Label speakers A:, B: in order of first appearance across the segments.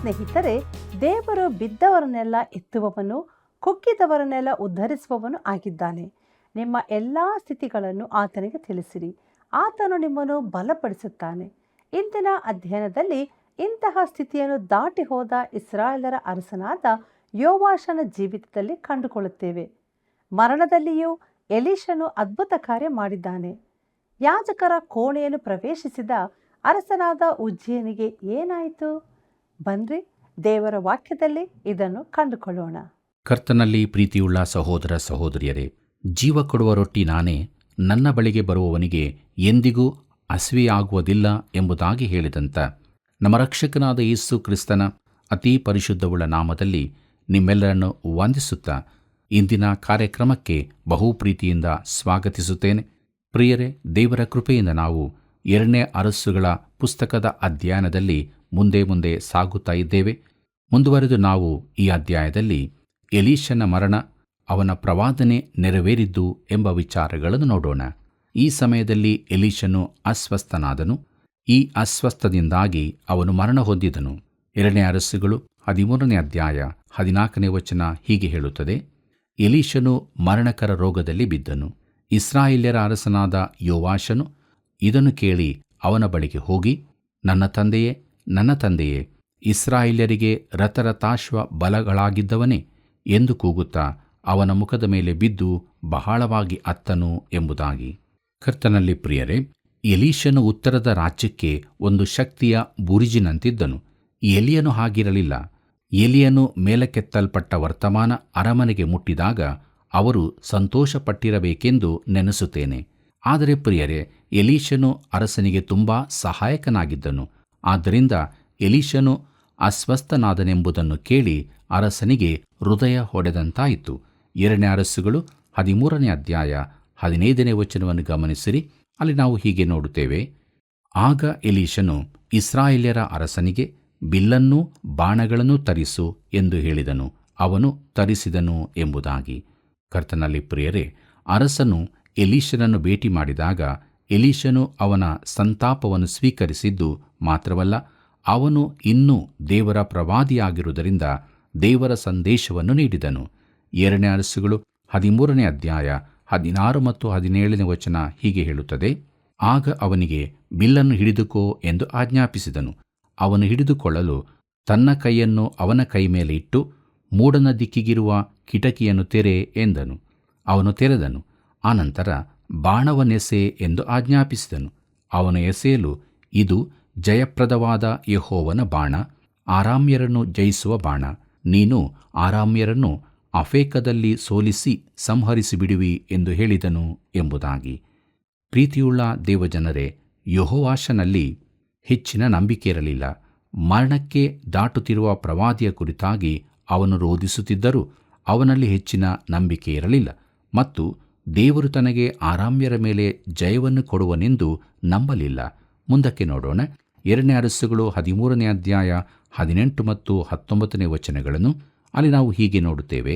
A: ಸ್ನೇಹಿತರೆ, ದೇವರು ಬಿದ್ದವರನ್ನೆಲ್ಲ ಎತ್ತುವವನು, ಕುಗ್ಗಿದವರನ್ನೆಲ್ಲ ಉದ್ಧರಿಸುವವನು ಆಗಿದ್ದಾನೆ. ನಿಮ್ಮ ಎಲ್ಲ ಸ್ಥಿತಿಗಳನ್ನು ಆತನಿಗೆ ತಿಳಿಸಿರಿ, ಆತನು ನಿಮ್ಮನ್ನು ಬಲಪಡಿಸುತ್ತಾನೆ. ಇಂದಿನ ಅಧ್ಯಯನದಲ್ಲಿ ಇಂತಹ ಸ್ಥಿತಿಯನ್ನು ದಾಟಿ ಹೋದ ಇಸ್ರಾಯೇಲರ ಅರಸನಾದ ಯೋವಾಷನ ಜೀವಿತದಲ್ಲಿ ಕಂಡುಕೊಳ್ಳುತ್ತೇವೆ. ಮರಣದಲ್ಲಿಯೂ ಎಲೀಷನು ಅದ್ಭುತ ಕಾರ್ಯ ಮಾಡಿದ್ದಾನೆ. ಯಾಜಕರ ಕೋಣೆಯನ್ನು ಪ್ರವೇಶಿಸಿದ ಅರಸನಾದ ಉಜ್ಜೀಯನಿಗೆ ಏನಾಯಿತು? ಬನ್ರಿ, ದೇವರ ವಾಕ್ಯದಲ್ಲಿ ಇದನ್ನು ಕಂಡುಕೊಳ್ಳೋಣ.
B: ಕರ್ತನಲ್ಲಿ ಪ್ರೀತಿಯುಳ್ಳ ಸಹೋದರ ಸಹೋದರಿಯರೇ, ಜೀವ ಕೊಡುವ ರೊಟ್ಟಿ ನಾನೇ, ನನ್ನ ಬಳಿಗೆ ಬರುವವನಿಗೆ ಎಂದಿಗೂ ಹಸಿವೆಯಾಗುವುದಿಲ್ಲ ಎಂಬುದಾಗಿ ಹೇಳಿದಂಥ ನಮ್ಮ ರಕ್ಷಕನಾದ ಯೇಸು ಕ್ರಿಸ್ತನ ಅತೀ ಪರಿಶುದ್ಧವುಳ್ಳ ನಾಮದಲ್ಲಿ ನಿಮ್ಮೆಲ್ಲರನ್ನು ವಂದಿಸುತ್ತಾ ಇಂದಿನ ಕಾರ್ಯಕ್ರಮಕ್ಕೆ ಬಹು ಪ್ರೀತಿಯಿಂದ ಸ್ವಾಗತಿಸುತ್ತೇನೆ. ಪ್ರಿಯರೇ, ದೇವರ ಕೃಪೆಯಿಂದ ನಾವು 2ನೇ ಅರಸುಗಳ ಪುಸ್ತಕದ ಅಧ್ಯಯನದಲ್ಲಿ ಮುಂದೆ ಸಾಗುತ್ತಾ ಇದ್ದೇವೆ. ಮುಂದುವರೆದು ನಾವು ಈ ಅಧ್ಯಾಯದಲ್ಲಿ ಎಲೀಷನ ಮರಣ, ಅವನ ಪ್ರವಾದನೆ ನೆರವೇರಿದ್ದು ಎಂಬ ವಿಚಾರಗಳನ್ನು ನೋಡೋಣ. ಈ ಸಮಯದಲ್ಲಿ ಎಲೀಷನು ಅಸ್ವಸ್ಥನಾದನು. ಈ ಅಸ್ವಸ್ಥದಿಂದಾಗಿ ಅವನು ಮರಣ ಹೊಂದಿದನು. 2ನೇ ಅರಸುಗಳು 13ನೇ ಅಧ್ಯಾಯ 14ನೇ ವಚನ ಹೀಗೆ ಹೇಳುತ್ತದೆ: ಎಲೀಷನು ಮರಣಕರ ರೋಗದಲ್ಲಿ ಬಿದ್ದನು. ಇಸ್ರಾಯೇಲ್ಯರ ಅರಸನಾದ ಯೋವಾಷನು ಇದನ್ನು ಕೇಳಿ ಅವನ ಬಳಿಗೆ ಹೋಗಿ, ನನ್ನ ತಂದೆಯೇ, ನನ್ನ ತಂದೆಯೇ, ಇಸ್ರಾಯೇಲ್ಯರಿಗೆ ರಥರಥಾಶ್ವ ಬಲಗಳಾಗಿದ್ದವನೇ ಎಂದು ಕೂಗುತ್ತಾ ಅವನ ಮುಖದ ಮೇಲೆ ಬಿದ್ದು ಬಹಳವಾಗಿ ಅತ್ತನು ಎಂಬುದಾಗಿ. ಕರ್ತನಲ್ಲಿ ಪ್ರಿಯರೇ, ಎಲೀಷನು ಉತ್ತರದ ರಾಜ್ಯಕ್ಕೆ ಒಂದು ಶಕ್ತಿಯ ಬುರುಜಿನಂತಿದ್ದನು. ಎಲಿಯನು ಹಾಗಿರಲಿಲ್ಲ. ಎಲಿಯನು ಮೇಲಕ್ಕೆತ್ತಲ್ಪಟ್ಟ ವರ್ತಮಾನ ಅರಮನೆಗೆ ಮುಟ್ಟಿದಾಗ ಅವರು ಸಂತೋಷಪಟ್ಟಿರಬೇಕೆಂದು ನೆನೆಸುತ್ತೇನೆ. ಆದರೆ ಪ್ರಿಯರೇ, ಎಲೀಷನು ಅರಸನಿಗೆ ತುಂಬಾ ಸಹಾಯಕನಾಗಿದ್ದನು. ಆದ್ದರಿಂದ ಎಲೀಷನು ಅಸ್ವಸ್ಥನಾದನೆಂಬುದನ್ನು ಕೇಳಿ ಅರಸನಿಗೆ ಹೃದಯ ಹೊಡೆದಂತಾಯಿತು. 2ನೇ ಅರಸುಗಳು 13ನೇ ಅಧ್ಯಾಯ 15ನೇ ವಚನವನ್ನು ಗಮನಿಸಿರಿ. ಅಲ್ಲಿ ನಾವು ಹೀಗೆ ನೋಡುತ್ತೇವೆ: ಆಗ ಎಲೀಷನು ಇಸ್ರಾಯೇಲ್ಯರ ಅರಸನಿಗೆ, ಬಿಲ್ಲನ್ನೂ ಬಾಣಗಳನ್ನೂ ತರಿಸು ಎಂದು ಹೇಳಿದನು. ಅವನು ತರಿಸಿದನು ಎಂಬುದಾಗಿ. ಕರ್ತನಲ್ಲಿ ಪ್ರಿಯರೇ, ಅರಸನು ಎಲೀಷನನ್ನು ಭೇಟಿ ಮಾಡಿದಾಗ ಎಲೀಷನು ಅವನ ಸಂತಾಪವನ್ನು ಸ್ವೀಕರಿಸಿದ್ದು ಮಾತ್ರವಲ್ಲ, ಅವನು ಇನ್ನೂ ದೇವರ ಪ್ರವಾದಿಯಾಗಿರುವುದರಿಂದ ದೇವರ ಸಂದೇಶವನ್ನು ನೀಡಿದನು. 2ನೇ ಅರಸುಗಳು 13ನೇ ಅಧ್ಯಾಯ 16 ಮತ್ತು 17ನೇ ವಚನ ಹೀಗೆ ಹೇಳುತ್ತದೆ: ಆಗ ಅವನಿಗೆ ಬಿಲ್ಲನ್ನು ಹಿಡಿದುಕೋ ಎಂದು ಆಜ್ಞಾಪಿಸಿದನು. ಅವನು ಹಿಡಿದುಕೊಳ್ಳಲು ತನ್ನ ಕೈಯನ್ನು ಅವನ ಕೈ ಮೇಲೆ ಇಟ್ಟು, ಮೂಡನ ದಿಕ್ಕಿಗಿರುವ ಕಿಟಕಿಯನ್ನು ತೆರೆ ಎಂದನು. ಅವನು ತೆರೆದನು. ಆನಂತರ ಬಾಣವನ್ನೆಸೆ ಎಂದು ಆಜ್ಞಾಪಿಸಿದನು. ಅವನು ಎಸೆಯಲು, ಇದು ಜಯಪ್ರದವಾದ ಯೆಹೋವನ ಬಾಣ, ಆರಾಮ್ಯರನ್ನು ಜಯಿಸುವ ಬಾಣ. ನೀನು ಆರಾಮ್ಯರನ್ನು ಅಫೇಕದಲ್ಲಿ ಸೋಲಿಸಿ ಸಂಹರಿಸಿಬಿಡುವಿ ಎಂದು ಹೇಳಿದನು ಎಂಬುದಾಗಿ. ಪ್ರೀತಿಯುಳ್ಳ ದೇವಜನರೇ, ಯೆಹೋವಾಷನಲ್ಲಿ ಹೆಚ್ಚಿನ ನಂಬಿಕೆ ಇರಲಿಲ್ಲ. ಮರಣಕ್ಕೆ ದಾಟುತ್ತಿರುವ ಪ್ರವಾದಿಯ ಕುರಿತಾಗಿ ಅವನು ರೋಧಿಸುತ್ತಿದ್ದರೂ ಅವನಲ್ಲಿ ಹೆಚ್ಚಿನ ನಂಬಿಕೆ ಇರಲಿಲ್ಲ ಮತ್ತು ದೇವರು ತನಗೆ ಆರಾಮ್ಯರ ಮೇಲೆ ಜಯವನ್ನು ಕೊಡುವನೆಂದು ನಂಬಲಿಲ್ಲ. ಮುಂದಕ್ಕೆ ನೋಡೋಣ. 2ನೇ ಅರಸುಗಳು 13ನೇ ಅಧ್ಯಾಯ 18 ಮತ್ತು 19ನೇ ವಚನಗಳನ್ನು. ಅಲ್ಲಿ ನಾವು ಹೀಗೆ ನೋಡುತ್ತೇವೆ: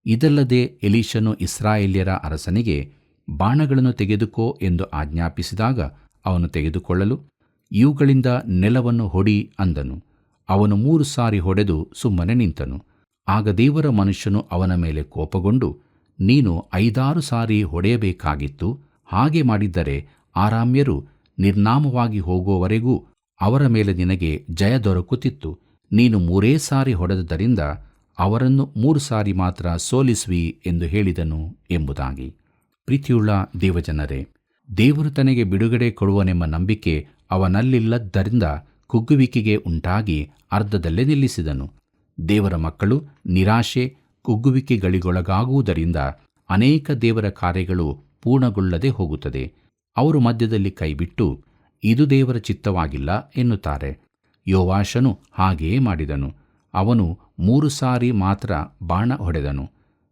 B: ಇದಲ್ಲದೆ ಎಲೀಷನು ಇಸ್ರಾಯೇಲ್ಯರ ಅರಸನಿಗೆ, ಬಾಣಗಳನ್ನು ತೆಗೆದುಕೋ ಎಂದು ಆಜ್ಞಾಪಿಸಿದಾಗ ಅವನು ತೆಗೆದುಕೊಳ್ಳಲು, ಇವುಗಳಿಂದ ನೆಲವನ್ನು ಹೊಡಿ ಅಂದನು. ಅವನು 3 ಸಾರಿ ಹೊಡೆದು ಸುಮ್ಮನೆ ನಿಂತನು. ಆಗ ದೇವರ ಮನುಷ್ಯನು ಅವನ ಮೇಲೆ ಕೋಪಗೊಂಡು, ನೀನು 5-6 ಸಾರಿ ಹೊಡೆಯಬೇಕಾಗಿತ್ತು. ಹಾಗೆ ಮಾಡಿದ್ದರೆ ಆರಾಮ್ಯರು ನಿರ್ನಾಮವಾಗಿ ಹೋಗುವವರೆಗೂ ಅವರ ಮೇಲೆ ನಿನಗೆ ಜಯ ದೊರಕುತ್ತಿತ್ತು. ನೀನು 3 ಸಾರಿ ಹೊಡೆದದ್ದರಿಂದ ಅವರನ್ನು 3 ಸಾರಿ ಮಾತ್ರ ಸೋಲಿಸುವಿ ಎಂದು ಹೇಳಿದನು ಎಂಬುದಾಗಿ. ಪ್ರೀತಿಯುಳ್ಳ ದೇವಜನರೇ, ದೇವರು ತನಗೆ ಬಿಡುಗಡೆ ಕೊಡುವನೆಂಬ ನಂಬಿಕೆ ಅವನಲ್ಲಿಲ್ಲದ್ದರಿಂದ ಕುಗ್ಗುವಿಕೆಗೆ ಉಂಟಾಗಿ ಅರ್ಧದಲ್ಲೇ ನಿಲ್ಲಿಸಿದನು. ದೇವರ ಮಕ್ಕಳು ನಿರಾಶೆ, ಕುಗ್ಗುವಿಕೆಗಳಿಗೊಳಗಾಗುವುದರಿಂದ ಅನೇಕ ದೇವರ ಕಾರ್ಯಗಳು ಪೂರ್ಣಗೊಳ್ಳದೆ ಹೋಗುತ್ತದೆ. ಅವರು ಮಧ್ಯದಲ್ಲಿ ಕೈಬಿಟ್ಟು ಇದು ದೇವರ ಚಿತ್ತವಾಗಿಲ್ಲ ಎನ್ನುತ್ತಾರೆ. ಯೋವಾಷನು ಹಾಗೆಯೇ ಮಾಡಿದನು. ಅವನು 3 ಸಾರಿ ಮಾತ್ರ ಬಾಣ ಹೊಡೆದನು.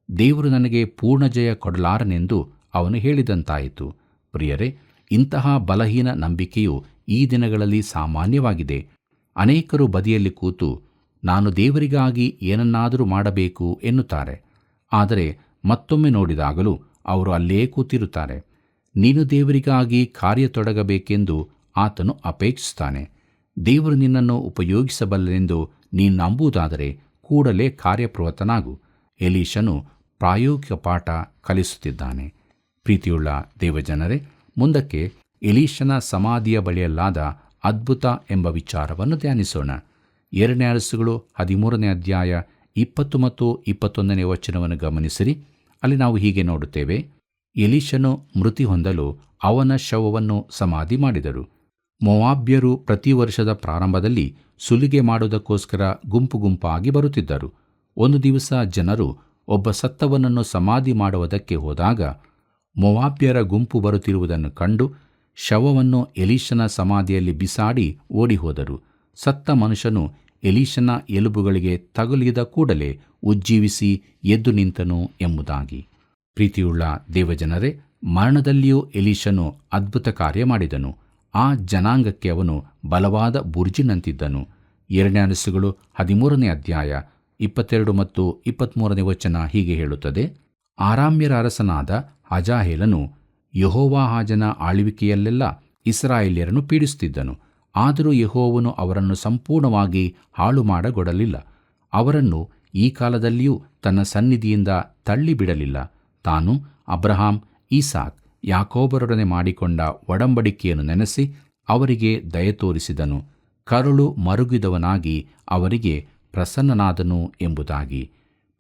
B: ದೇವರು ನನಗೆ ಪೂರ್ಣ ಜಯ ಕೊಡಲಾರನೆಂದು ಅವನು ಹೇಳಿದಂತಾಯಿತು. ಪ್ರಿಯರೇ, ಇಂತಹ ಬಲಹೀನ ನಂಬಿಕೆಯು ಈ ದಿನಗಳಲ್ಲಿ ಸಾಮಾನ್ಯವಾಗಿದೆ. ಅನೇಕರು ಬದಿಯಲ್ಲಿ ಕೂತು ನಾನು ದೇವರಿಗಾಗಿ ಏನನ್ನಾದರೂ ಮಾಡಬೇಕು ಎನ್ನುತ್ತಾರೆ. ಆದರೆ ಮತ್ತೊಮ್ಮೆ ನೋಡಿದಾಗಲೂ ಅವರು ಅಲ್ಲೇ ಕೂತಿರುತ್ತಾರೆ. ನೀನು ದೇವರಿಗಾಗಿ ಕಾರ್ಯ ತೊಡಗಬೇಕೆಂದು ಆತನು ಅಪೇಕ್ಷಿಸುತ್ತಾನೆ. ದೇವರು ನಿನ್ನನ್ನು ಉಪಯೋಗಿಸಬಲ್ಲನೆಂದು ನೀನು ನಂಬುವುದಾದರೆ ಕೂಡಲೇ ಕಾರ್ಯಪ್ರವೃತ್ತನಾಗು. ಎಲೀಷನು ಪ್ರಾಯೋಗಿಕ ಪಾಠ ಕಲಿಸುತ್ತಿದ್ದಾನೆ. ಪ್ರೀತಿಯುಳ್ಳ ದೇವಜನರೇ, ಮುಂದಕ್ಕೆ ಎಲೀಷನ ಸಮಾಧಿಯ ಬಳಿಯಲ್ಲಾದ ಅದ್ಭುತ ಎಂಬ ವಿಚಾರವನ್ನು ಧ್ಯಾನಿಸೋಣ. 2 ಅರಸುಗಳು 13ನೇ ಅಧ್ಯಾಯ 20 ಮತ್ತು 21ನೇ ವಚನವನ್ನು ಗಮನಿಸಿರಿ. ಅಲ್ಲಿ ನಾವು ಹೀಗೆ ನೋಡುತ್ತೇವೆ. ಎಲೀಷನು ಮೃತಿ ಹೊಂದಲು ಅವನ ಶವವನ್ನು ಸಮಾಧಿ ಮಾಡಿದರು. ಮೋವಾಬ್ಯರು ಪ್ರತಿ ವರ್ಷದ ಪ್ರಾರಂಭದಲ್ಲಿ ಸುಲಿಗೆ ಮಾಡುವುದಕ್ಕೋಸ್ಕರ ಗುಂಪು ಗುಂಪಾಗಿ ಬರುತ್ತಿದ್ದರು. ಒಂದು ದಿವಸ ಜನರು ಒಬ್ಬ ಸತ್ತವನನ್ನು ಸಮಾಧಿ ಮಾಡುವುದಕ್ಕೆ ಹೋದಾಗ ಮೋವಾಬ್ಯರ ಗುಂಪು ಬರುತ್ತಿರುವುದನ್ನು ಕಂಡು ಶವವನ್ನು ಎಲೀಷನ ಸಮಾಧಿಯಲ್ಲಿ ಬಿಸಾಡಿ ಓಡಿಹೋದರು. ಸತ್ತ ಮನುಷ್ಯನು ಎಲೀಷನ ಎಲುಬುಗಳಿಗೆ ತಗುಲಿದ ಕೂಡಲೇ ಉಜ್ಜೀವಿಸಿ ಎದ್ದು ನಿಂತನು ಎಂಬುದಾಗಿ. ಪ್ರೀತಿಯುಳ್ಳ ದೇವಜನರೇ, ಮರಣದಲ್ಲಿಯೂ ಎಲೀಷನು ಅದ್ಭುತ ಕಾರ್ಯ ಮಾಡಿದನು. ಆ ಜನಾಂಗಕ್ಕೆ ಅವನು ಬಲವಾದ ಬುರ್ಜಿನಂತಿದ್ದನು. 2 ಅರಸುಗಳು 13ನೇ ಅಧ್ಯಾಯ 22 ಮತ್ತು 23ನೇ ವಚನ ಹೀಗೆ ಹೇಳುತ್ತದೆ. ಆರಾಮ್ಯರ ಅರಸನಾದ ಹಜಾಹೇಲನು ಯೆಹೋವಾಹಾಜನ ಆಳ್ವಿಕೆಯಲ್ಲೆಲ್ಲ ಇಸ್ರಾಯೇಲ್ಯರನ್ನು ಪೀಡಿಸುತ್ತಿದ್ದನು. ಆದರೂ ಯೆಹೋವನು ಅವರನ್ನು ಸಂಪೂರ್ಣವಾಗಿ ಹಾಳು ಮಾಡಗೊಡಲಿಲ್ಲ. ಅವರನ್ನು ಈ ಕಾಲದಲ್ಲಿಯೂ ತನ್ನ ಸನ್ನಿಧಿಯಿಂದ ತಳ್ಳಿಬಿಡಲಿಲ್ಲ. ತಾನು ಅಬ್ರಹಾಂ, ಈಸಾಕ್, ಯಾಕೋಬರೊಡನೆ ಮಾಡಿಕೊಂಡ ಒಡಂಬಡಿಕೆಯನ್ನು ನೆನೆಸಿ ಅವರಿಗೆ ದಯೆ ತೋರಿಸಿದನು. ಕರುಳು ಮರುಗಿದವನಾಗಿ ಅವರಿಗೆ ಪ್ರಸನ್ನನಾದನು ಎಂಬುದಾಗಿ.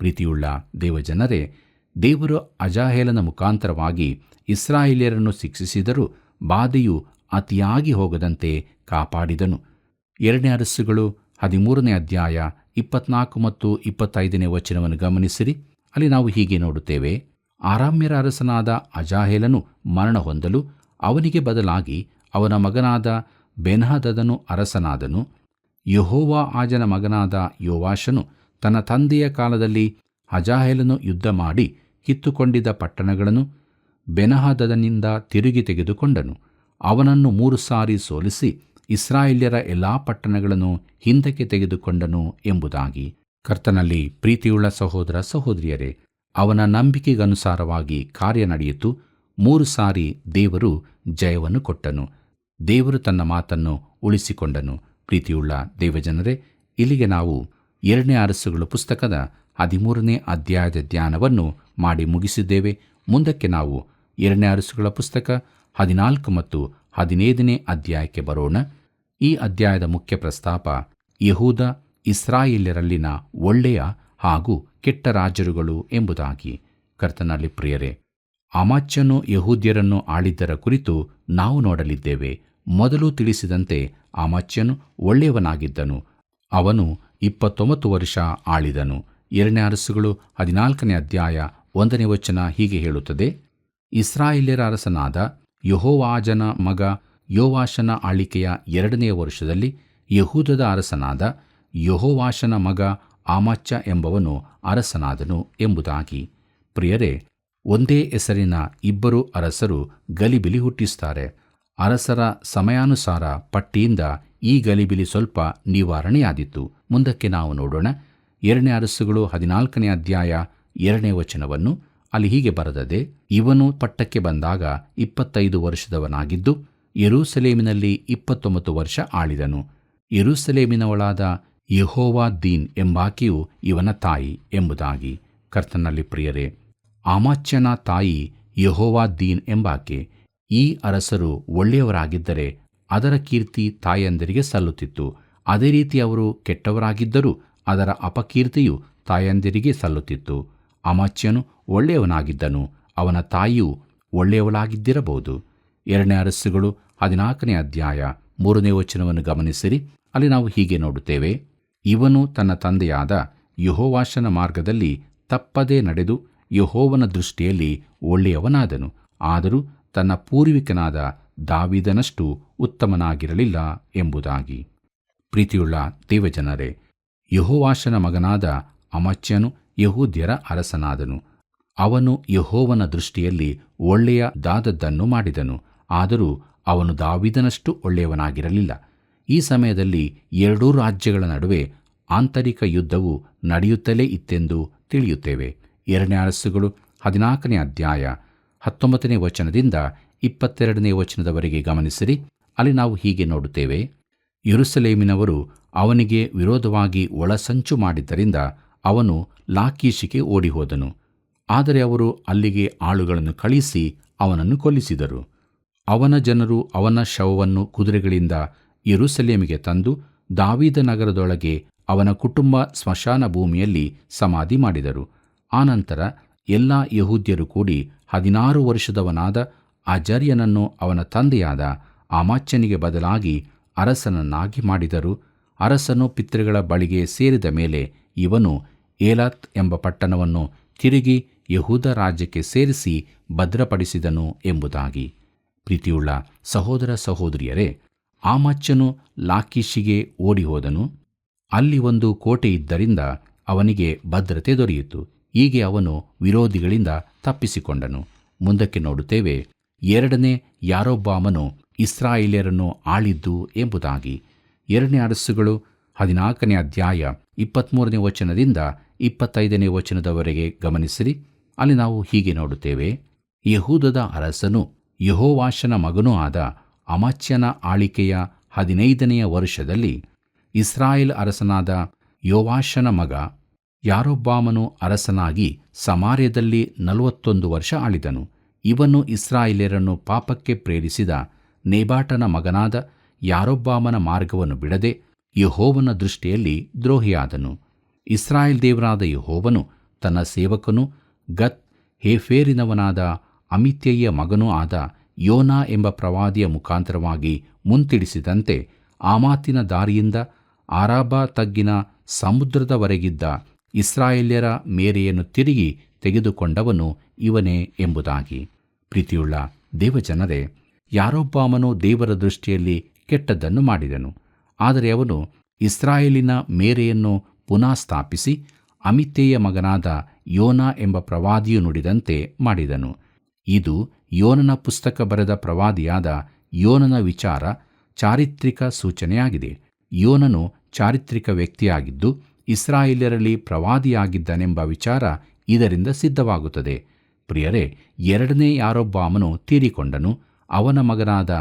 B: ಪ್ರೀತಿಯುಳ್ಳ ದೇವಜನರೇ, ದೇವರು ಅಜಾಹೇಲನ ಮುಖಾಂತರವಾಗಿ ಇಸ್ರಾಯೇಲ್ಯರನ್ನು ಶಿಕ್ಷಿಸಿದರೂ ಬಾಧೆಯು ಅತಿಯಾಗಿ ಹೋಗದಂತೆ ಕಾಪಾಡಿದನು. 2 ಅರಸುಗಳು 13ನೇ ಅಧ್ಯಾಯ 24 ಮತ್ತು 25ನೇ ವಚನವನ್ನು ಗಮನಿಸಿರಿ. ಅಲ್ಲಿ ನಾವು ಹೀಗೆ ನೋಡುತ್ತೇವೆ. ಆರಾಮ್ಯರ ಅರಸನಾದ ಅಜಾಹೇಲನು ಮರಣ ಹೊಂದಲು ಅವನಿಗೆ ಬದಲಾಗಿ ಅವನ ಮಗನಾದ ಬೆನ್ಹದದನು ಅರಸನಾದನು. ಯೆಹೋವಾಹಾಜನ ಮಗನಾದ ಯೋವಾಷನು ತನ್ನ ತಂದೆಯ ಕಾಲದಲ್ಲಿ ಅಜಾಹೇಲನು ಯುದ್ಧ ಮಾಡಿ ಕಿತ್ತುಕೊಂಡಿದ್ದ ಪಟ್ಟಣಗಳನ್ನು ಬೆನ್ಹದದನಿಂದ ತಿರುಗಿ ತೆಗೆದುಕೊಂಡನು. ಅವನನ್ನು 3 ಸಾರಿ ಸೋಲಿಸಿ ಇಸ್ರಾಯೇಲ್ಯರ ಎಲ್ಲಾ ಪಟ್ಟಣಗಳನ್ನು ಹಿಂದಕ್ಕೆ ತೆಗೆದುಕೊಂಡನು ಎಂಬುದಾಗಿ. ಕರ್ತನಲ್ಲಿ ಪ್ರೀತಿಯುಳ್ಳ ಸಹೋದರ ಸಹೋದರಿಯರೇ, ಅವನ ನಂಬಿಕೆಗನುಸಾರವಾಗಿ ಕಾರ್ಯ ನಡೆಯಿತು. 3 ಸಾರಿ ದೇವರು ಜಯವನ್ನು ಕೊಟ್ಟನು. ದೇವರು ತನ್ನ ಮಾತನ್ನು ಉಳಿಸಿಕೊಂಡನು. ಪ್ರೀತಿಯುಳ್ಳ ದೇವಜನರೇ, ಇಲ್ಲಿಗೆ ನಾವು 2 ಅರಸುಗಳ ಪುಸ್ತಕದ 13ನೇ ಅಧ್ಯಾಯದ ಧ್ಯಾನವನ್ನು ಮಾಡಿ ಮುಗಿಸಿದ್ದೇವೆ. ಮುಂದಕ್ಕೆ ನಾವು 2 ಅರಸುಗಳ ಪುಸ್ತಕ 14 ಮತ್ತು 15ನೇ ಅಧ್ಯಾಯಕ್ಕೆ ಬರೋಣ. ಈ ಅಧ್ಯಾಯದ ಮುಖ್ಯ ಪ್ರಸ್ತಾಪ ಯೆಹೂದ ಇಸ್ರಾಯೇಲ್ಯರಲ್ಲಿನ ಒಳ್ಳೆಯ ಹಾಗೂ ಕೆಟ್ಟ ರಾಜರುಗಳು ಎಂಬುದಾಗಿ. ಕರ್ತನಲ್ಲಿ ಪ್ರಿಯರೇ, ಅಮಾಚ್ಯನು ಯೆಹೂದ್ಯರನ್ನು ಆಳಿದ್ದರ ಕುರಿತು ನಾವು ನೋಡಲಿದ್ದೇವೆ. ಮೊದಲು ತಿಳಿಸಿದಂತೆ ಅಮಾಚ್ಯನು ಒಳ್ಳೆಯವನಾಗಿದ್ದನು. ಅವನು 29 ವರ್ಷ ಆಳಿದನು. 2 ಅರಸುಗಳು 14ನೇ ಅಧ್ಯಾಯ 1ನೇ ವಚನ ಹೀಗೆ ಹೇಳುತ್ತದೆ. ಇಸ್ರಾಯೇಲ್ಯರ ಅರಸನಾದ ಯೆಹೋವಾಹಾಜನ ಮಗ ಯೋವಾಷನ ಆಳಿಕೆಯ 2ನೇ ವರ್ಷದಲ್ಲಿ ಯೆಹೂದದ ಅರಸನಾದ ಯೆಹೋವಾಷನ ಮಗ ಅಮಾಚ್ಯ ಎಂಬವನು ಅರಸನಾದನು ಎಂಬುದಾಗಿ. ಪ್ರಿಯರೇ, ಒಂದೇ ಹೆಸರಿನ ಇಬ್ಬರು ಅರಸರು ಗಲಿಬಿಲಿ ಹುಟ್ಟಿಸುತ್ತಾರೆ. ಅರಸರ ಸಮಯಾನುಸಾರ ಪಟ್ಟಿಯಿಂದ ಈ ಗಲಿಬಿಲಿ ಸ್ವಲ್ಪ ನಿವಾರಣೆಯಾದಿತ್ತು. ಮುಂದಕ್ಕೆ ನಾವು ನೋಡೋಣ. 2 ಅರಸುಗಳು 14ನೇ ಅಧ್ಯಾಯ 2ನೇ ವಚನವನ್ನು. ಅಲ್ಲಿ ಹೀಗೆ ಬರೆದದೆ. ಇವನು ಪಟ್ಟಕ್ಕೆ ಬಂದಾಗ 25 ವರ್ಷದವನಾಗಿದ್ದು ಯೆರೂಸಲೇಮಿನಲ್ಲಿ 29 ವರ್ಷ ಆಳಿದನು. ಯೆರೂಸಲೇಮಿನವಳಾದ ಯೆಹೋವಾದೀನ್ ಎಂಬಾಕೆಯು ಇವನ ತಾಯಿ ಎಂಬುದಾಗಿ. ಕರ್ತನಲ್ಲಿ ಪ್ರಿಯರೇ, ಅಮಾಚ್ಯನ ತಾಯಿ ಯೆಹೋವಾದೀನ್ ಎಂಬಾಕೆ. ಈ ಅರಸರು ಒಳ್ಳೆಯವರಾಗಿದ್ದರೆ ಅದರ ಕೀರ್ತಿ ತಾಯಂದಿರಿಗೆ ಸಲ್ಲುತ್ತಿತ್ತು. ಅದೇ ರೀತಿ ಅವರು ಕೆಟ್ಟವರಾಗಿದ್ದರೂ ಅದರ ಅಪಕೀರ್ತಿಯು ತಾಯಂದಿರಿಗೆ ಸಲ್ಲುತ್ತಿತ್ತು. ಅಮಾಚ್ಯನು ಒಳ್ಳೆಯವನಾಗಿದ್ದನು, ಅವನ ತಾಯಿಯು ಒಳ್ಳೆಯವಳಾಗಿದ್ದಿರಬಹುದು. 2 ಅರಸುಗಳು 14ನೇ ಅಧ್ಯಾಯ 3ನೇ ವಚನವನ್ನು ಗಮನಿಸಿರಿ. ಅಲ್ಲಿ ನಾವು ಹೀಗೆ ನೋಡುತ್ತೇವೆ. ಇವನು ತನ್ನ ತಂದೆಯಾದ ಯೆಹೋವಾಷನ ಮಾರ್ಗದಲ್ಲಿ ತಪ್ಪದೇ ನಡೆದು ಯೆಹೋವನ ದೃಷ್ಟಿಯಲ್ಲಿ ಒಳ್ಳೆಯವನಾದನು. ಆದರೂ ತನ್ನ ಪೂರ್ವಿಕನಾದ ದಾವೀದನಷ್ಟು ಉತ್ತಮನಾಗಿರಲಿಲ್ಲ ಎಂಬುದಾಗಿ. ಪ್ರೀತಿಯುಳ್ಳ ದೇವಜನರೇ, ಯೆಹೋವಾಷನ ಮಗನಾದ ಅಮಾಚ್ಯನು ಯೆಹೂದ್ಯರ ಅರಸನಾದನು. ಅವನು ಯೆಹೋವನ ದೃಷ್ಟಿಯಲ್ಲಿ ಒಳ್ಳೆಯದಾದದ್ದನ್ನು ಮಾಡಿದನು. ಆದರೂ ಅವನು ದಾವೀದನಷ್ಟು ಒಳ್ಳೆಯವನಾಗಿರಲಿಲ್ಲ. ಈ ಸಮಯದಲ್ಲಿ 2 ರಾಜ್ಯಗಳ ನಡುವೆ ಆಂತರಿಕ ಯುದ್ಧವು ನಡೆಯುತ್ತಲೇ ಇತ್ತೆಂದು ತಿಳಿಯುತ್ತೇವೆ. 2 ಅರಸುಗಳು 14ನೇ ಅಧ್ಯಾಯ 19ನೇ ವಚನದಿಂದ 22ನೇ ವಚನದವರೆಗೆ ಗಮನಿಸಿರಿ. ಅಲ್ಲಿ ನಾವು ಹೀಗೆ ನೋಡುತ್ತೇವೆ. ಯೆರೂಸಲೇಮಿನವರು ಅವನಿಗೆ ವಿರೋಧವಾಗಿ ಒಳಸಂಚು ಮಾಡಿದ್ದರಿಂದ ಅವನು ಲಾಕೀಷಿಗೆ ಓಡಿಹೋದನು. ಆದರೆ ಅವರು ಅಲ್ಲಿಗೆ ಆಳುಗಳನ್ನು ಕಳಿಸಿ ಅವನನ್ನು ಕೊಲ್ಲಿಸಿದರು. ಅವನ ಜನರು ಅವನ ಶವವನ್ನು ಕುದುರೆಗಳಿಂದ ಯೆರೂಸಲೇಮಿಗೆ ತಂದು ದಾವೀದ ನಗರದೊಳಗೆ ಅವನ ಕುಟುಂಬ ಸ್ಮಶಾನ ಭೂಮಿಯಲ್ಲಿ ಸಮಾಧಿ ಮಾಡಿದರು. ಆನಂತರ ಎಲ್ಲ ಯೆಹೂದ್ಯರು ಕೂಡಿ 16 ವರ್ಷದವನಾದ ಅಜರ್ಯನನ್ನು ಅವನ ತಂದೆಯಾದ ಅಮಾಚ್ಯನಿಗೆ ಬದಲಾಗಿ ಅರಸನನ್ನಾಗಿ ಮಾಡಿದರು. ಅರಸನು ಪಿತೃಗಳ ಬಳಿಗೆ ಸೇರಿದ ಮೇಲೆ ಇವನು ಏಲಾತ್ ಎಂಬ ಪಟ್ಟಣವನ್ನು ತಿರುಗಿ ಯೆಹೂದ ರಾಜ್ಯಕ್ಕೆ ಸೇರಿಸಿ ಭದ್ರಪಡಿಸಿದನು ಎಂಬುದಾಗಿ. ಪ್ರೀತಿಯುಳ್ಳ ಸಹೋದರ ಸಹೋದರಿಯರೇ, ಆಮಾಚ್ಯನು ಲಾಕೀಷಿಗೆ ಓಡಿಹೋದನು. ಅಲ್ಲಿ ಒಂದು ಕೋಟೆ ಇದ್ದರಿಂದ ಅವನಿಗೆ ಭದ್ರತೆ ದೊರೆಯಿತು. ಹೀಗೆ ಅವನು ವಿರೋಧಿಗಳಿಂದ ತಪ್ಪಿಸಿಕೊಂಡನು. ಮುಂದಕ್ಕೆ ನೋಡುತ್ತೇವೆ, 2ನೇ ಯಾರೊಬ್ಬಾಮನು ಇಸ್ರಾಯೇಲ್ಯರನ್ನು ಆಳಿದ್ದು ಎಂಬುದಾಗಿ. 2ನೇ ಅರಸುಗಳು 14ನೇ ಅಧ್ಯಾಯ 23ನೇ ವಚನದಿಂದ 25ನೇ ವಚನದವರೆಗೆ ಗಮನಿಸಿರಿ. ಅಲ್ಲಿ ನಾವು ಹೀಗೆ ನೋಡುತ್ತೇವೆ, ಯೆಹೂದದ ಅರಸನು ಯೆಹೋವಾಷನ ಮಗನೂ ಆದ ಅಮಾಚ್ಯನ ಆಳಿಕೆಯ 15ನೆಯ ವರ್ಷದಲ್ಲಿ ಇಸ್ರಾಯೇಲ್ ಅರಸನಾದ ಯೋವಾಷನ ಮಗ ಯಾರೊಬ್ಬಾಮನು ಅರಸನಾಗಿ ಸಮಾರ್ಯದಲ್ಲಿ 41 ವರ್ಷ ಆಳಿದನು. ಇವನು ಇಸ್ರಾಯೇಲ್ಯರನ್ನು ಪಾಪಕ್ಕೆ ಪ್ರೇರಿಸಿದ ನೇಬಾಟನ ಮಗನಾದ ಯಾರೊಬ್ಬಾಮನ ಮಾರ್ಗವನ್ನು ಬಿಡದೆ ಯೆಹೋವನ ದೃಷ್ಟಿಯಲ್ಲಿ ದ್ರೋಹಿಯಾದನು. ಇಸ್ರಾಯೇಲ್ ದೇವರಾದ ಯೆಹೋವನು ತನ್ನ ಸೇವಕನು ಗತ್ ಹೇಫೇರಿನವನಾದ ಅಮಿತ್ಯಯ್ಯ ಮಗನೂ ಆದ ಯೋನಾ ಎಂಬ ಪ್ರವಾದಿಯ ಮುಖಾಂತರವಾಗಿ ಮುಂತಿಡಿಸಿದಂತೆ ಆಮಾತಿನ ದಾರಿಯಿಂದ ಆರಾಬಾ ತಗ್ಗಿನ ಸಮುದ್ರದವರೆಗಿದ್ದ ಇಸ್ರಾಯೇಲ್ಯರ ಮೇರೆಯನ್ನು ತಿರುಗಿ ತೆಗೆದುಕೊಂಡವನು ಇವನೇ ಎಂಬುದಾಗಿ. ಪ್ರೀತಿಯುಳ್ಳ ದೇವಜನರೇ, ಯಾರೊಬ್ಬಾಮನು ದೇವರ ದೃಷ್ಟಿಯಲ್ಲಿ ಕೆಟ್ಟದ್ದನ್ನು ಮಾಡಿದನು. ಆದರೆ ಅವನು ಇಸ್ರಾಯೇಲಿನ ಮೇರೆಯನ್ನು ಪುನಃ ಸ್ಥಾಪಿಸಿ ಅಮಿತ್ತೇಯ ಮಗನಾದ ಯೋನಾ ಎಂಬ ಪ್ರವಾದಿಯು ನುಡಿದಂತೆ ಮಾಡಿದನು. ಇದು ಯೋನನ ಪುಸ್ತಕ ಬರೆದ ಪ್ರವಾದಿಯಾದ ಯೋನನ ವಿಚಾರ ಚಾರಿತ್ರಿಕ ಸೂಚನೆಯಾಗಿದೆ. ಯೋನನು ಚಾರಿತ್ರಿಕ ವ್ಯಕ್ತಿಯಾಗಿದ್ದು ಇಸ್ರಾಯೇಲ್ಯರಲ್ಲಿ ಪ್ರವಾದಿಯಾಗಿದ್ದನೆಂಬ ವಿಚಾರ ಇದರಿಂದ ಸಿದ್ಧವಾಗುತ್ತದೆ. ಪ್ರಿಯರೇ, 2ನೇ ಯಾರೊಬ್ಬಾಮನು ತೀರಿಕೊಂಡನು. ಅವನ ಮಗನಾದ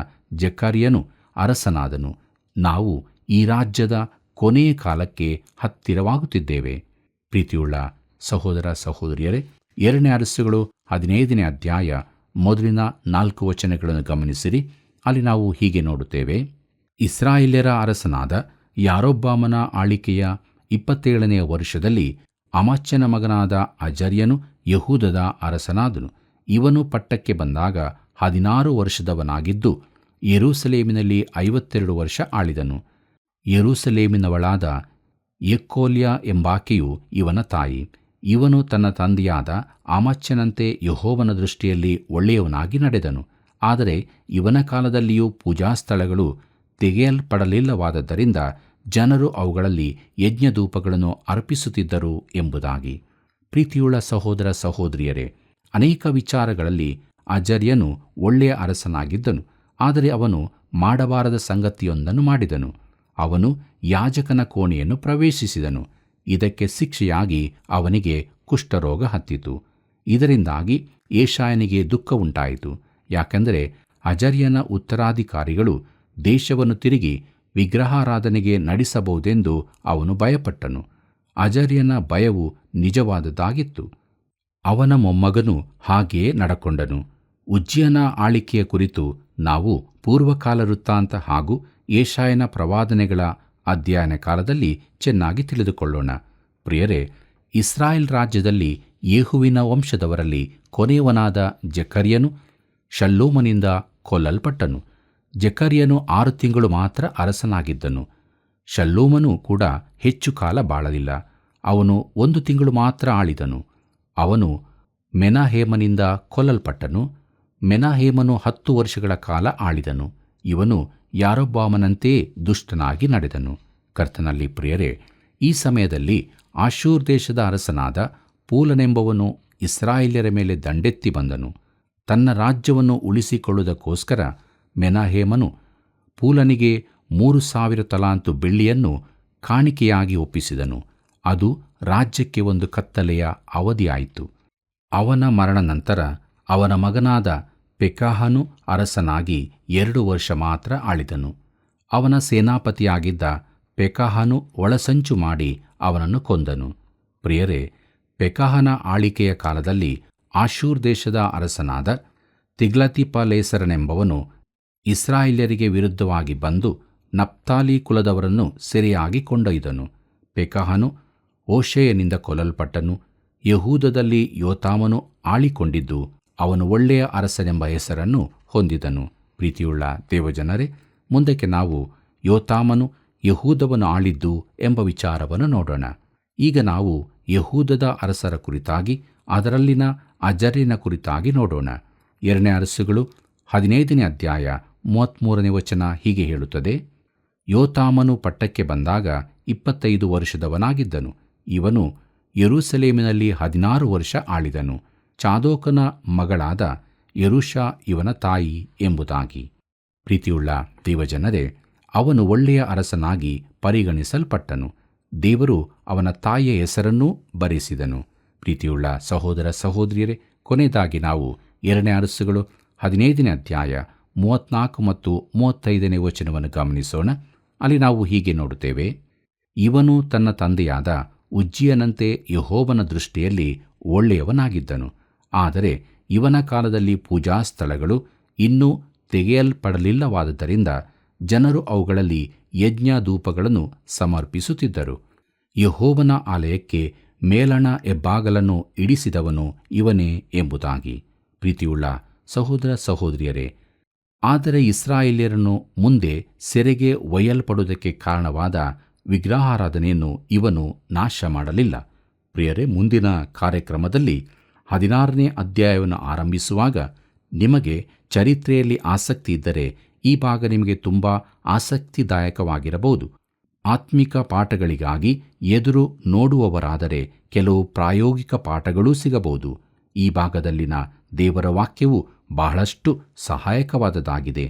B: ಜಕರ್ಯನು ಅರಸನಾದನು. ನಾವು ಈ ರಾಜ್ಯದ ಕೊನೆಯ ಕಾಲಕ್ಕೆ ಹತ್ತಿರವಾಗುತ್ತಿದ್ದೇವೆ. ಪ್ರೀತಿಯುಳ್ಳ ಸಹೋದರ ಸಹೋದರಿಯರೇ, 2ನೇ ಅರಸುಗಳು 15ನೇ ಅಧ್ಯಾಯ ಮೊದಲಿನ 4 ವಚನಗಳನ್ನು ಗಮನಿಸಿರಿ. ಅಲ್ಲಿ ನಾವು ಹೀಗೆ ನೋಡುತ್ತೇವೆ, ಇಸ್ರಾಯೇಲ್ಯರ ಅರಸನಾದ ಯಾರೊಬ್ಬಾಮನ ಆಳಿಕೆಯ 27ನೆಯ ವರ್ಷದಲ್ಲಿ ಅಮಾಚ್ಯನ ಮಗನಾದ ಅಜರ್ಯನು ಯೆಹೂದದ ಅರಸನಾದನು. ಇವನು ಪಟ್ಟಕ್ಕೆ ಬಂದಾಗ 16 ವರ್ಷದವನಾಗಿದ್ದು ಯೆರೂಸಲೇಮಿನಲ್ಲಿ 52 ವರ್ಷ ಆಳಿದನು. ಯೆರೂಸಲೇಮಿನವಳಾದ ಯೆಕ್ಕೋಲ್ಯ ಎಂಬಾಕೆಯು ಇವನ ತಾಯಿ. ಇವನು ತನ್ನ ತಂದೆಯಾದ ಅಮಾಚ್ಯನಂತೆ ಯೆಹೋವನ ದೃಷ್ಟಿಯಲ್ಲಿ ಒಳ್ಳೆಯವನಾಗಿ ನಡೆದನು. ಆದರೆ ಇವನ ಕಾಲದಲ್ಲಿಯೂ ಪೂಜಾಸ್ಥಳಗಳು ತೆಗೆಯಲ್ಪಡಲಿಲ್ಲವಾದ್ದರಿಂದ ಜನರು ಅವುಗಳಲ್ಲಿ ಯಜ್ಞಧೂಪಗಳನ್ನು ಅರ್ಪಿಸುತ್ತಿದ್ದರು ಎಂಬುದಾಗಿ. ಪ್ರೀತಿಯುಳ್ಳ ಸಹೋದರ ಸಹೋದರಿಯರೇ, ಅನೇಕ ವಿಚಾರಗಳಲ್ಲಿ ಅಜರ್ಯನು ಒಳ್ಳೆಯ ಅರಸನಾಗಿದ್ದನು. ಆದರೆ ಅವನು ಮಾಡಬಾರದ ಸಂಗತಿಯೊಂದನ್ನು ಮಾಡಿದನು. ಅವನು ಯಾಜಕನ ಕೋಣೆಯನ್ನು ಪ್ರವೇಶಿಸಿದನು. ಇದಕ್ಕೆ ಶಿಕ್ಷೆಯಾಗಿ ಅವನಿಗೆ ಕುಷ್ಠರೋಗ ಹತ್ತಿತು. ಇದರಿಂದಾಗಿ ಯೆಶಾಯನಿಗೆ ದುಃಖ ಉಂಟಾಯಿತು. ಯಾಕೆಂದರೆ ಅಜರ್ಯನ ಉತ್ತರಾಧಿಕಾರಿಗಳು ದೇಶವನ್ನು ತಿರುಗಿ ವಿಗ್ರಹಾರಾಧನೆಗೆ ನಡೆಸಬಹುದೆಂದು ಅವನು ಭಯಪಟ್ಟನು. ಅಜರ್ಯನ ಭಯವು ನಿಜವಾದದ್ದಾಗಿತ್ತು. ಅವನ ಮೊಮ್ಮಗನು ಹಾಗೆಯೇ ನಡಕೊಂಡನು. ಉಜ್ಜಿಯನ ಆಳಿಕೆಯ ಕುರಿತು ನಾವು ಪೂರ್ವಕಾಲ ವೃತ್ತಾಂತ ಹಾಗೂ ಯೆಶಾಯನ ಪ್ರವಾದನೆಗಳ ಅಧ್ಯಯನ ಕಾಲದಲ್ಲಿ ಚೆನ್ನಾಗಿ ತಿಳಿದುಕೊಳ್ಳೋಣ. ಪ್ರಿಯರೇ, ಇಸ್ರಾಯೇಲ್ ರಾಜ್ಯದಲ್ಲಿ ಯೇಹುವಿನ ವಂಶದವರಲ್ಲಿ ಕೊನೆಯವನಾದ ಜಕರ್ಯನು ಶಲ್ಲೂಮನಿಂದ ಕೊಲ್ಲಲ್ಪಟ್ಟನು. ಜಕರ್ಯನು 6 ತಿಂಗಳು ಮಾತ್ರ ಅರಸನಾಗಿದ್ದನು. ಶಲ್ಲೂಮನು ಕೂಡ ಹೆಚ್ಚು ಕಾಲ ಬಾಳಲಿಲ್ಲ. ಅವನು 1 ತಿಂಗಳು ಮಾತ್ರ ಆಳಿದನು. ಅವನು ಮೆನಾಹೇಮನಿಂದ ಕೊಲ್ಲಲ್ಪಟ್ಟನು. ಮೆನಾಹೇಮನು 10 ವರ್ಷಗಳ ಕಾಲ ಆಳಿದನು. ಇವನು ಯಾರೊಬ್ಬಾಮನಂತೆಯೇ ದುಷ್ಟನಾಗಿ ನಡೆದನು. ಕರ್ತನಲ್ಲಿ ಪ್ರಿಯರೇ, ಈ ಸಮಯದಲ್ಲಿ ಆಶೂರ್ ದೇಶದ ಅರಸನಾದ ಪೂಲನೆಂಬವನು ಇಸ್ರಾಯೇಲ್ಯರ ಮೇಲೆ ದಂಡೆತ್ತಿ ಬಂದನು. ತನ್ನ ರಾಜ್ಯವನ್ನು ಉಳಿಸಿಕೊಳ್ಳುವುದಕ್ಕೋಸ್ಕರ ಮೆನಾಹೇಮನು ಪೂಲನಿಗೆ 3,000 ತಲಾಂತು ಬೆಳ್ಳಿಯನ್ನು ಕಾಣಿಕೆಯಾಗಿ ಒಪ್ಪಿಸಿದನು. ಅದು ರಾಜ್ಯಕ್ಕೆ ಒಂದು ಕತ್ತಲೆಯ ಅವಧಿಯಾಯಿತು. ಅವನ ಮರಣ ನಂತರ ಅವನ ಮಗನಾದ ಪೆಕಾಹನು ಅರಸನಾಗಿ 2 ವರ್ಷ ಮಾತ್ರ ಆಳಿದನು. ಅವನ ಸೇನಾಪತಿಯಾಗಿದ್ದ ಪೆಕಾಹನು ಒಳಸಂಚು ಮಾಡಿ ಅವನನ್ನು ಕೊಂದನು. ಪ್ರಿಯರೇ, ಪೆಕಾಹನ ಆಳಿಕೆಯ ಕಾಲದಲ್ಲಿ ಆಶೂರ್ ದೇಶದ ಅರಸನಾದ ತಿಗ್ಲತಿಪಲೇಸರನೆಂಬವನು ಇಸ್ರಾಯೇಲ್ಯರಿಗೆ ವಿರುದ್ಧವಾಗಿ ಬಂದು ನಫ್ತಾಲಿ ಕುಲದವರನ್ನು ಸೆರೆಯಾಗಿ ಕೊಂಡೊಯ್ದನು. ಪೆಕಾಹನು ಓಷೇಯನಿಂದ ಕೊಲ್ಲಲ್ಪಟ್ಟನು. ಯಹೂದದಲ್ಲಿ ಯೋತಾಮನು ಆಳಿಕೊಂಡಿದ್ದು ಅವನು ಒಳ್ಳೆಯ ಅರಸನೆಂಬ ಹೆಸರನ್ನು ಹೊಂದಿದನು. ಪ್ರೀತಿಯುಳ್ಳ ದೇವಜನರೇ, ಮುಂದಕ್ಕೆ ನಾವು ಯೋತಾಮನು ಯಹೂದವನ್ನು ಆಳಿದ್ದು ಎಂಬ ವಿಚಾರವನ್ನು ನೋಡೋಣ. ಈಗ ನಾವು ಯಹೂದದ ಅರಸರ ಕುರಿತಾಗಿ, ಅದರಲ್ಲಿನ ಅಜರ್ಯನ ಕುರಿತಾಗಿ ನೋಡೋಣ. 2ನೇ ಅರಸುಗಳು 15ನೇ ಅಧ್ಯಾಯ 33ನೇ ವಚನ ಹೀಗೆ ಹೇಳುತ್ತದೆ: ಯೋತಾಮನು ಪಟ್ಟಕ್ಕೆ ಬಂದಾಗ 25 ವರ್ಷದವನಾಗಿದ್ದನು. ಇವನು ಯೆರೂಸಲೇಮಿನಲ್ಲಿ 16 ವರ್ಷ ಆಳಿದನು. ಚಾದೋಕನ ಮಗಳಾದ ಯೆರೂಷಾ ಇವನ ತಾಯಿ ಎಂಬುದಾಗಿ. ಪ್ರೀತಿಯುಳ್ಳ ದೇವಜನರೇ, ಅವನು ಒಳ್ಳೆಯ ಅರಸನಾಗಿ ಪರಿಗಣಿಸಲ್ಪಟ್ಟನು. ದೇವರು ಅವನ ತಾಯಿಯ ಹೆಸರನ್ನೂ ಬರೆಸಿದನು. ಪ್ರೀತಿಯುಳ್ಳ ಸಹೋದರ ಸಹೋದರಿಯರೇ, ಕೊನೆಯದಾಗಿ ನಾವು 2ನೇ ಅರಸುಗಳು 15ನೇ ಅಧ್ಯಾಯ 34 ಮತ್ತು 35ನೇ ವಚನವನ್ನು ಗಮನಿಸೋಣ. ಅಲ್ಲಿ ನಾವು ಹೀಗೆ ನೋಡುತ್ತೇವೆ: ಇವನು ತನ್ನ ತಂದೆಯಾದ ಉಜ್ಜಿಯನಂತೆ ಯೆಹೋವನ ದೃಷ್ಟಿಯಲ್ಲಿ ಒಳ್ಳೆಯವನಾಗಿದ್ದನು. ಆದರೆ ಇವನ ಕಾಲದಲ್ಲಿ ಪೂಜಾ ಸ್ಥಳಗಳು ಇನ್ನೂ ತೆಗೆಯಲ್ಪಡಲಿಲ್ಲವಾದ್ದರಿಂದ ಜನರು ಅವುಗಳಲ್ಲಿ ಯಜ್ಞ ಧೂಪಗಳನ್ನು ಸಮರ್ಪಿಸುತ್ತಿದ್ದರು. ಯೆಹೋವನ ಆಲಯಕ್ಕೆ ಮೇಲಣ ಹೆಬ್ಬಾಗಲನ್ನು ಇಡಿಸಿದವನು ಇವನೇ ಎಂಬುದಾಗಿ. ಪ್ರೀತಿಯುಳ್ಳ ಸಹೋದರ ಸಹೋದರಿಯರೇ, ಆದರೆ ಇಸ್ರಾಯೇಲ್ಯರನ್ನು ಮುಂದೆ ಸೆರೆಗೆ ಒಯ್ಯಲ್ಪಡುವುದಕ್ಕೆ ಕಾರಣವಾದ ವಿಗ್ರಹಾರಾಧನೆಯನ್ನು ಇವನು ನಾಶ ಮಾಡಲಿಲ್ಲ. ಪ್ರಿಯರೇ, ಮುಂದಿನ ಕಾರ್ಯಕ್ರಮದಲ್ಲಿ 16ನೇ ಅಧ್ಯಾಯವನ್ನು ಆರಂಭಿಸುವಾಗ ನಿಮಗೆ ಚರಿತ್ರೆಯಲ್ಲಿ ಆಸಕ್ತಿ ಇದ್ದರೆ ಈ ಭಾಗ ನಿಮಗೆ ತುಂಬ ಆಸಕ್ತಿದಾಯಕವಾಗಿರಬಹುದು. ಆತ್ಮಿಕ ಪಾಠಗಳಿಗಾಗಿ ಎದುರು ನೋಡುವವರಾದರೆ ಕೆಲವು ಪ್ರಾಯೋಗಿಕ ಪಾಠಗಳೂ ಸಿಗಬಹುದು. ಈ ಭಾಗದಲ್ಲಿನ ದೇವರ ವಾಕ್ಯವು ಬಹಳಷ್ಟು ಸಹಾಯಕವಾದದ್ದಾಗಿದೆ.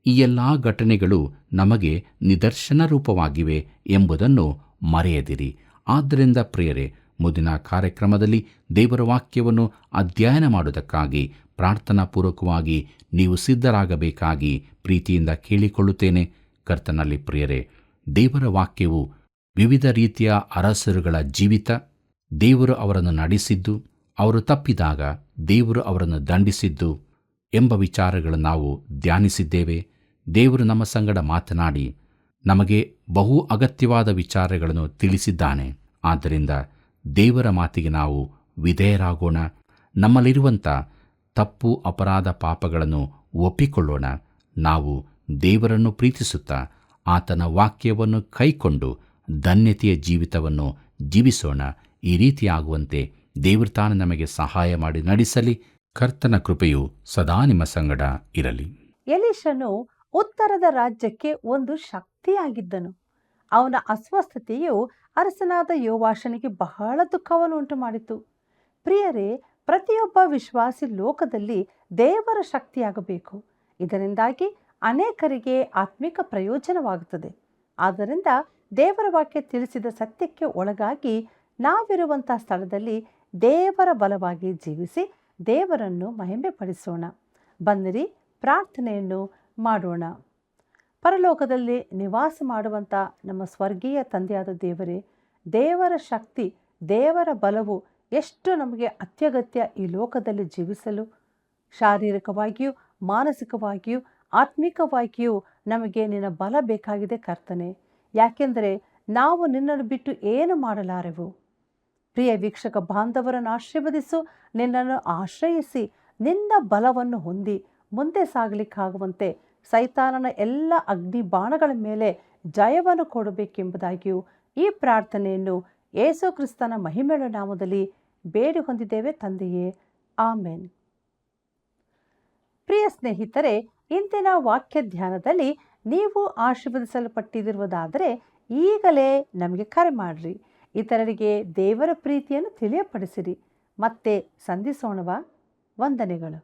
B: ಈ ಎಲ್ಲ ಘಟನೆಗಳು ನಮಗೆ ನಿದರ್ಶನ ರೂಪವಾಗಿವೆ ಎಂಬುದನ್ನು ಮರೆಯದಿರಿ. ಆದ್ದರಿಂದ ಪ್ರಿಯರೇ, ಮುಂದಿನ ಕಾರ್ಯಕ್ರಮದಲ್ಲಿ ದೇವರ ವಾಕ್ಯವನ್ನು ಅಧ್ಯಯನ ಮಾಡುವುದಕ್ಕಾಗಿ ಪ್ರಾರ್ಥನಾಪೂರ್ವಕವಾಗಿ ನೀವು ಸಿದ್ಧರಾಗಬೇಕಾಗಿ ಪ್ರೀತಿಯಿಂದ ಕೇಳಿಕೊಳ್ಳುತ್ತೇನೆ. ಕರ್ತನಲ್ಲಿ ಪ್ರಿಯರೇ, ದೇವರ ವಾಕ್ಯವು ವಿವಿಧ ರೀತಿಯ ಅರಸರುಗಳ ಜೀವಿತ, ದೇವರು ಅವರನ್ನು ನಡೆಸಿದ್ದು, ಅವರು ತಪ್ಪಿದಾಗ ದೇವರು ಅವರನ್ನು ದಂಡಿಸಿದ್ದು ಎಂಬ ವಿಚಾರಗಳನ್ನು ನಾವು ಧ್ಯಾನಿಸಿದ್ದೇವೆ. ದೇವರು ನಮ್ಮ ಸಂಗಡ ಮಾತನಾಡಿ ನಮಗೆ ಬಹು ಅಗತ್ಯವಾದ ವಿಚಾರಗಳನ್ನು ತಿಳಿಸಿದ್ದಾನೆ. ಆದ್ದರಿಂದ ದೇವರ ಮಾತಿಗೆ ನಾವು ವಿಧೇಯರಾಗೋಣ. ನಮ್ಮಲ್ಲಿರುವಂಥ ತಪ್ಪು, ಅಪರಾಧ, ಪಾಪಗಳನ್ನು ಒಪ್ಪಿಕೊಳ್ಳೋಣ. ನಾವು ದೇವರನ್ನು ಪ್ರೀತಿಸುತ್ತಾ ಆತನ ವಾಕ್ಯವನ್ನು ಕೈಕೊಂಡು ಧನ್ಯತೆಯ ಜೀವಿತವನ್ನು ಜೀವಿಸೋಣ. ಈ ರೀತಿಯಾಗುವಂತೆ ದೇವರು ತಾನು ನಮಗೆ ಸಹಾಯ ಮಾಡಿ ನಡೆಸಲಿ. ಕರ್ತನ ಕೃಪೆಯು ಸದಾ ನಿಮ್ಮ ಸಂಗಡ ಇರಲಿ.
A: ಎಲೀಷನು ಉತ್ತರದ ರಾಜ್ಯಕ್ಕೆ ಒಂದು ಶಕ್ತಿಯಾಗಿದ್ದನು. ಅವನ ಅಸ್ವಸ್ಥತೆಯು ಅರಸನಾದ ಯೋವಾಷನಿಗೆ ಬಹಳ ದುಃಖವನ್ನು ಉಂಟು ಮಾಡಿತು. ಪ್ರಿಯರೇ, ಪ್ರತಿಯೊಬ್ಬ ವಿಶ್ವಾಸಿ ಲೋಕದಲ್ಲಿ ದೇವರ ಶಕ್ತಿಯಾಗಬೇಕು. ಇದರಿಂದಾಗಿ ಅನೇಕರಿಗೆ ಆತ್ಮಿಕ ಪ್ರಯೋಜನವಾಗುತ್ತದೆ. ಆದ್ದರಿಂದ ದೇವರ ವಾಕ್ಯ ತಿಳಿಸಿದ ಸತ್ಯಕ್ಕೆ ಒಳಗಾಗಿ ನಾವಿರುವಂಥ ಸ್ಥಳದಲ್ಲಿ ದೇವರ ಬಲವಾಗಿ ಜೀವಿಸಿ ದೇವರನ್ನು ಮಹಿಮೆಪಡಿಸೋಣ. ಬನ್ನಿರಿ, ಪ್ರಾರ್ಥನೆಯನ್ನು ಮಾಡೋಣ. ಪರಲೋಕದಲ್ಲಿ ನಿವಾಸ ಮಾಡುವಂಥ ನಮ್ಮ ಸ್ವರ್ಗೀಯ ತಂದೆಯಾದ ದೇವರೇ, ದೇವರ ಶಕ್ತಿ, ದೇವರ ಬಲವು ಎಷ್ಟು ನಮಗೆ ಅತ್ಯಗತ್ಯ ಈ ಲೋಕದಲ್ಲಿ ಜೀವಿಸಲು. ಶಾರೀರಿಕವಾಗಿಯೂ ಮಾನಸಿಕವಾಗಿಯೂ ಆತ್ಮಿಕವಾಗಿಯೂ ನಮಗೆ ನಿನ್ನ ಬಲ ಬೇಕಾಗಿದೆ ಕರ್ತನೆ. ಯಾಕೆಂದರೆ ನಾವು ನಿನ್ನನ್ನು ಬಿಟ್ಟು ಏನು ಮಾಡಲಾರೆವು. ಪ್ರಿಯ ವೀಕ್ಷಕ ಬಾಂಧವರನ್ನು ಆಶೀರ್ವದಿಸು. ನಿನ್ನನ್ನು ಆಶ್ರಯಿಸಿ ನಿನ್ನ ಬಲವನ್ನು ಹೊಂದಿ ಮುಂದೆ ಸಾಗಲಿಕ್ಕಾಗುವಂತೆ ಸೈತಾನನ ಎಲ್ಲ ಅಗ್ನಿ ಬಾಣಗಳ ಮೇಲೆ ಜಯವನ್ನು ಕೊಡಬೇಕೆಂಬುದಾಗಿಯೂ ಈ ಪ್ರಾರ್ಥನೆಯನ್ನು ಯೇಸು ಕ್ರಿಸ್ತನ ಮಹಿಮೆಯ ನಾಮದಲ್ಲಿ ಬೇಡಿ ಹೊಂದಿದ್ದೇವೆ ತಂದೆಯೇ, ಆಮೆನ್. ಪ್ರಿಯ ಸ್ನೇಹಿತರೆ, ಇಂದಿನ ವಾಕ್ಯ ಧ್ಯಾನದಲ್ಲಿ ನೀವು ಆಶೀರ್ವದಿಸಲ್ಪಟ್ಟಿರುವುದಾದರೆ ಈಗಲೇ ನಮಗೆ ಕರೆ ಮಾಡಿರಿ. ಇತರರಿಗೆ ದೇವರ ಪ್ರೀತಿಯನ್ನು ತಿಳಿಯಪಡಿಸಿರಿ. ಮತ್ತೆ ಸಂಧಿಸೋಣವಾ? ವಂದನೆಗಳು.